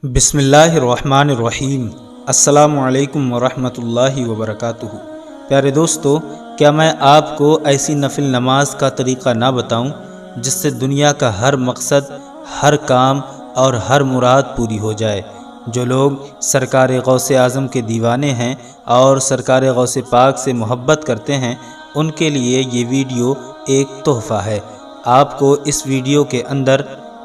بسم اللہ الرحمن الرحیم۔ السلام علیکم ورحمۃ اللہ وبرکاتہ۔ پیارے دوستو، کیا میں آپ کو ایسی نفل نماز کا طریقہ نہ بتاؤں جس سے دنیا کا ہر مقصد، ہر کام اور ہر مراد پوری ہو جائے؟ جو لوگ سرکار غوث اعظم کے دیوانے ہیں اور سرکار غوث پاک سے محبت کرتے ہیں، ان کے لیے یہ ویڈیو ایک تحفہ ہے۔ آپ کو اس ویڈیو کے اندر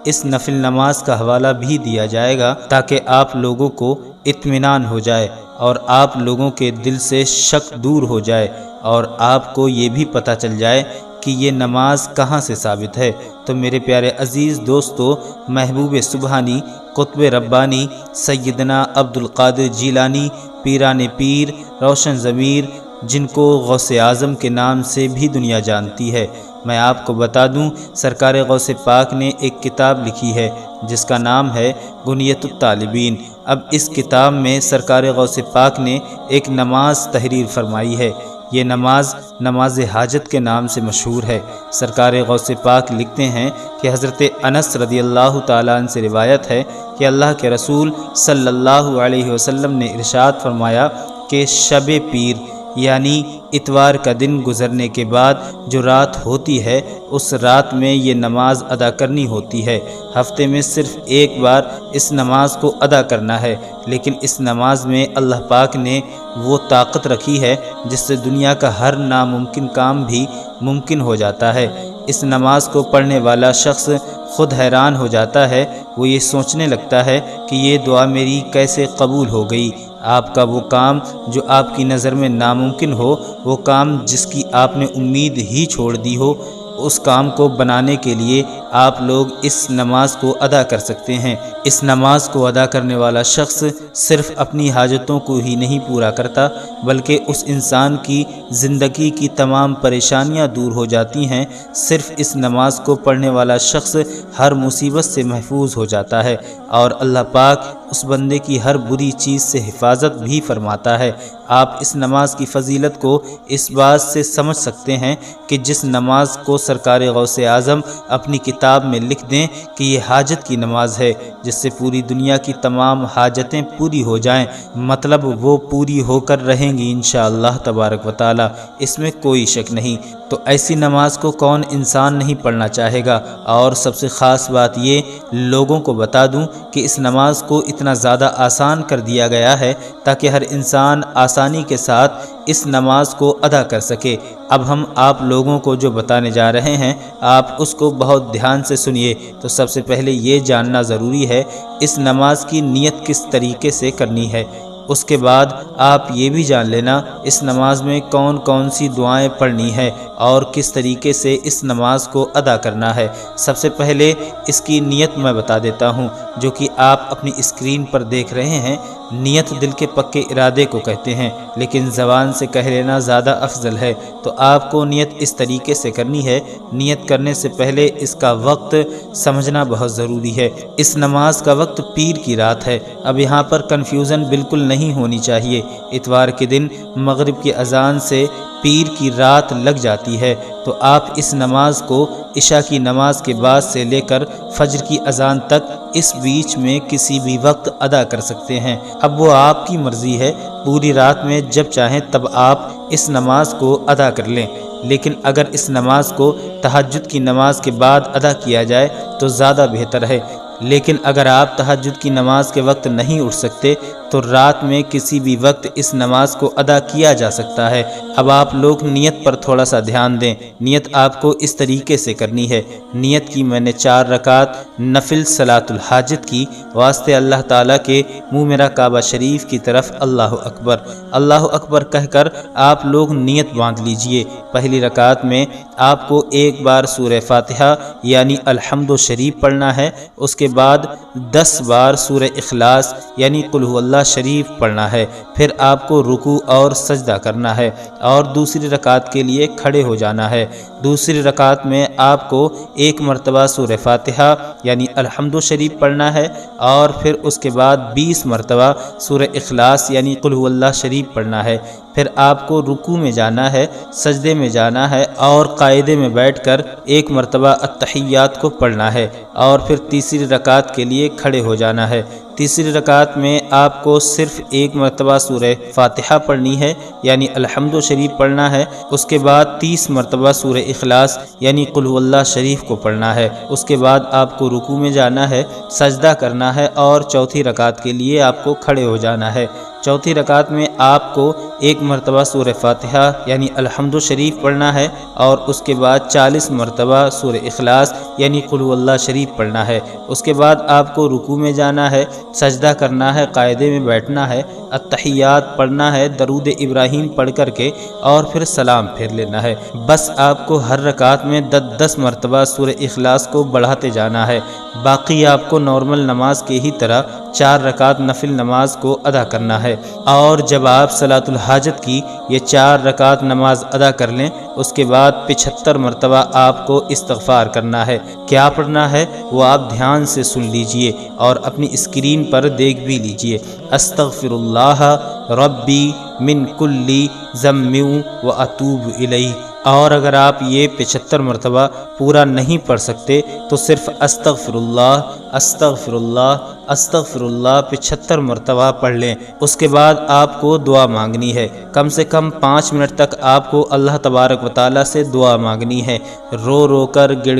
اس نفل نماز کا حوالہ بھی دیا جائے گا تاکہ آپ لوگوں کو اطمینان ہو جائے اور آپ لوگوں کے دل سے شک دور ہو جائے اور آپ کو یہ بھی پتہ چل جائے کہ یہ نماز کہاں سے ثابت ہے۔ تو میرے پیارے عزیز دوستو، محبوب سبحانی، قطب ربانی، سیدنا عبدالقادر جیلانی، پیران پیر، روشن ضمیر، جن کو غوث اعظم کے نام سے بھی دنیا جانتی ہے، میں آپ کو بتا دوں، سرکار غوث پاک نے ایک کتاب لکھی ہے جس کا نام ہے غنیۃ الطالبین۔ اب اس کتاب میں سرکار غوث پاک نے ایک نماز تحریر فرمائی ہے۔ یہ نماز حاجت کے نام سے مشہور ہے۔ سرکار غوث پاک لکھتے ہیں کہ حضرت انس رضی اللہ تعالیٰ عنہ سے روایت ہے کہ اللہ کے رسول صلی اللہ علیہ وسلم نے ارشاد فرمایا کہ شب پیر یعنی اتوار کا دن گزرنے کے بعد جو رات ہوتی ہے، اس رات میں یہ نماز ادا کرنی ہوتی ہے۔ ہفتے میں صرف ایک بار اس نماز کو ادا کرنا ہے، لیکن اس نماز میں اللہ پاک نے وہ طاقت رکھی ہے جس سے دنیا کا ہر ناممکن کام بھی ممکن ہو جاتا ہے۔ اس نماز کو پڑھنے والا شخص خود حیران ہو جاتا ہے، وہ یہ سوچنے لگتا ہے کہ یہ دعا میری کیسے قبول ہو گئی۔ آپ کا وہ کام جو آپ کی نظر میں ناممکن ہو، وہ کام جس کی آپ نے امید ہی چھوڑ دی ہو، اس کام کو بنانے کے لیے آپ لوگ اس نماز کو ادا کر سکتے ہیں۔ اس نماز کو ادا کرنے والا شخص صرف اپنی حاجتوں کو ہی نہیں پورا کرتا، بلکہ اس انسان کی زندگی کی تمام پریشانیاں دور ہو جاتی ہیں۔ صرف اس نماز کو پڑھنے والا شخص ہر مصیبت سے محفوظ ہو جاتا ہے اور اللہ پاک اس بندے کی ہر بری چیز سے حفاظت بھی فرماتا ہے۔ آپ اس نماز کی فضیلت کو اس بات سے سمجھ سکتے ہیں کہ جس نماز کو سرکار غوث اعظم اپنی کتاب میں لکھ دیں کہ یہ حاجت کی نماز ہے جس سے پوری دنیا کی تمام حاجتیں پوری ہو جائیں، مطلب وہ پوری ہو کر رہیں گی انشاءاللہ تبارک و تعالی، اس میں کوئی شک نہیں۔ تو ایسی نماز کو کون انسان نہیں پڑھنا چاہے گا؟ اور سب سے خاص بات یہ لوگوں کو بتا دوں کہ اس نماز کو اتنا زیادہ آسان کر دیا گیا ہے تاکہ ہر انسان آسانی کے ساتھ اس نماز کو ادا کر سکے۔ اب ہم آپ لوگوں کو جو بتانے جا رہے ہیں، آپ اس کو بہت دھیان سے سنیے۔ تو سب سے پہلے یہ جاننا ضروری ہے اس نماز کی نیت کس طریقے سے کرنی ہے۔ اس کے بعد آپ یہ بھی جان لینا اس نماز میں کون کون سی دعائیں پڑھنی ہے اور کس طریقے سے اس نماز کو ادا کرنا ہے۔ سب سے پہلے اس کی نیت میں بتا دیتا ہوں، جو کہ آپ اپنی اسکرین پر دیکھ رہے ہیں۔ نیت دل کے پکے ارادے کو کہتے ہیں، لیکن زبان سے کہہ لینا زیادہ افضل ہے۔ تو آپ کو نیت اس طریقے سے کرنی ہے۔ نیت کرنے سے پہلے اس کا وقت سمجھنا بہت ضروری ہے۔ اس نماز کا وقت پیر کی رات ہے۔ اب یہاں پر کنفیوژن بالکل نہیں ہونی چاہیے۔ اتوار کے دن مغرب کی اذان سے پیر کی رات لگ جاتی ہے، تو آپ اس نماز کو عشاء کی نماز کے بعد سے لے کر فجر کی اذان تک اس بیچ میں کسی بھی وقت ادا کر سکتے ہیں۔ اب وہ آپ کی مرضی ہے، پوری رات میں جب چاہیں تب آپ اس نماز کو ادا کر لیں، لیکن اگر اس نماز کو تہجد کی نماز کے بعد ادا کیا جائے تو زیادہ بہتر ہے۔ لیکن اگر آپ تہجد کی نماز کے وقت نہیں اٹھ سکتے تو رات میں کسی بھی وقت اس نماز کو ادا کیا جا سکتا ہے۔ اب آپ لوگ نیت پر تھوڑا سا دھیان دیں۔ نیت آپ کو اس طریقے سے کرنی ہے۔ نیت کی میں نے 4 رکعت نفل صلاۃ الحاجت کی، واسطے اللہ تعالیٰ کے منہ میرا کعبہ شریف کی طرف اللہ اکبر کہہ کر آپ لوگ نیت باندھ لیجئے۔ پہلی رکعت میں آپ کو ایک بار سورہ فاتحہ یعنی الحمد شریف پڑھنا ہے، اس کے بعد 10 بار سورہ اخلاص یعنی قل هو اللہ شریف پڑھنا ہے۔ پھر آپ کو رکوع اور سجدہ کرنا ہے اور دوسری رکعت کے لیے کھڑے ہو جانا ہے۔ دوسری رکعت میں آپ کو ایک مرتبہ سورہ فاتحہ یعنی الحمد شریف پڑھنا ہے اور پھر اس کے بعد 20 مرتبہ سورہ اخلاص یعنی قل هو اللہ شریف پڑھنا ہے۔ پھر آپ کو رکوع میں جانا ہے، سجدے میں جانا ہے اور قاعدے میں بیٹھ کر ایک مرتبہ التحیات کو پڑھنا ہے اور پھر تیسری رکعت کے لیے کھڑے ہو جانا ہے۔ تیسری رکعت میں آپ کو صرف ایک مرتبہ سورہ فاتحہ پڑھنی ہے یعنی الحمد شریف پڑھنا ہے، اس کے بعد 30 مرتبہ سورہ اخلاص یعنی قل هو اللہ شریف کو پڑھنا ہے۔ اس کے بعد آپ کو رکوع میں جانا ہے، سجدہ کرنا ہے اور چوتھی رکعت کے لیے آپ کو کھڑے ہو جانا ہے۔ چوتھی رکعت میں آپ کو ایک مرتبہ سورہ فاتحہ یعنی الحمد شریف پڑھنا ہے اور اس کے بعد 40 مرتبہ سورہ اخلاص یعنی قل هو اللہ شریف پڑھنا ہے۔ اس کے بعد آپ کو رکوع میں جانا ہے، سجدہ کرنا ہے، قاعدے میں بیٹھنا ہے، التحیات پڑھنا ہے درود ابراہیم پڑھ کر کے اور پھر سلام پھیر لینا ہے۔ بس آپ کو ہر رکعت میں 10 مرتبہ سورہ اخلاص کو بڑھاتے جانا ہے۔ باقی آپ کو نارمل نماز کے ہی طرح 4 رکعت نفل نماز کو ادا کرنا ہے، اور جب آپ صلاۃ الحاجت کی یہ 4 رکعت نماز ادا کر لیں اس کے بعد 75 مرتبہ آپ کو استغفار کرنا ہے۔ کیا پڑھنا ہے وہ آپ دھیان سے سن لیجئے اور اپنی اسکرین پر دیکھ بھی لیجئے۔ استغفر اللہ ربی من کل ذنب و اتوب الیہ۔ اور اگر آپ یہ 75 مرتبہ پورا نہیں پڑھ سکتے تو صرف استغفر اللہ استغفر اللہ استغفر اللہ 75 مرتبہ پڑھ لیں۔ اس کے بعد آپ کو دعا مانگنی ہے، کم سے کم 5 منٹ تک آپ کو اللہ تبارک و تعالیٰ سے دعا مانگنی ہے، رو رو کر گڑ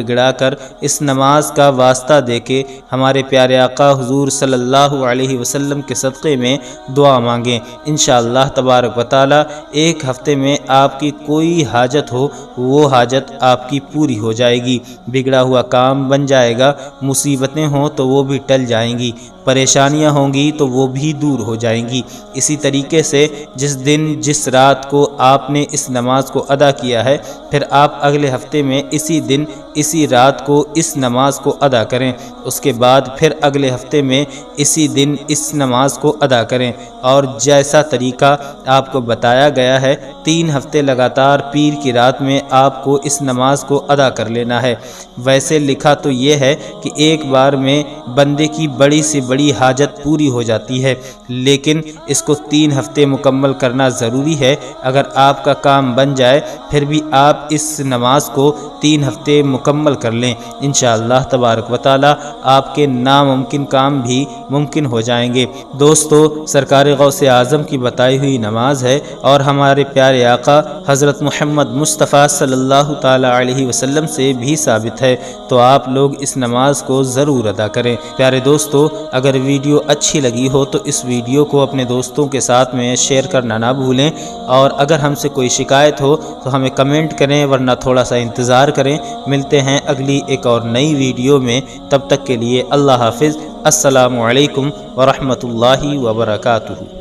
گڑا کر اس نماز کا واسطہ دے کے ہمارے پیارے آقا حضور صلی اللہ علیہ وسلم کے صدقے میں دعا مانگیں۔ انشاءاللہ تبارک و تعالیٰ ایک ہفتے میں آپ کی کوئی حاجت ہو وہ حاجت آپ کی پوری ہو جائے گی، بگڑا ہوا کام بن جائے گا، مصیبتیں ہوں تو وہ بھی ٹل جائیں گی، پریشانیاں ہوں گی تو وہ بھی دور ہو جائیں گی۔ اسی طریقے سے جس دن جس رات کو آپ نے اس نماز کو ادا کیا ہے پھر آپ اگلے ہفتے میں اسی دن اسی رات کو اس نماز کو ادا کریں، اس کے بعد پھر اگلے ہفتے میں اسی دن اس نماز کو ادا کریں، اور جیسا طریقہ آپ کو بتایا گیا ہے 3 ہفتے لگاتار پیر کی رات میں آپ کو اس نماز کو ادا کر لینا ہے۔ ویسے لکھا تو یہ ہے کہ ایک بار میں بندے کی بڑی سے بڑی حاجت پوری ہو جاتی ہے، لیکن اس کو 3 ہفتے مکمل کرنا ضروری ہے۔ اگر آپ کا کام بن جائے پھر بھی آپ اس نماز کو 3 ہفتے مکمل کر لیں، انشاءاللہ تبارک و تعالی آپ کے ناممکن کام بھی ممکن ہو جائیں گے۔ دوستو، سرکار غوث اعظم کی بتائی ہوئی نماز ہے اور ہمارے پیارے آقا حضرت محمد مصطفیٰ صلی اللہ تعالی علیہ وسلم سے بھی ثابت ہے، تو آپ لوگ اس نماز کو ضرور ادا کریں۔ پیارے دوستو، اگر ویڈیو اچھی لگی ہو تو اس ویڈیو کو اپنے دوستوں کے ساتھ میں شیئر کرنا نہ بھولیں، اور اگر ہم سے کوئی شکایت ہو تو ہمیں کمنٹ کریں، ورنہ تھوڑا سا انتظار کریں۔ ملتے ہیں اگلی ایک اور نئی ویڈیو میں، تب تک کے لیے اللہ حافظ۔ السلام علیکم ورحمۃ اللہ وبرکاتہ۔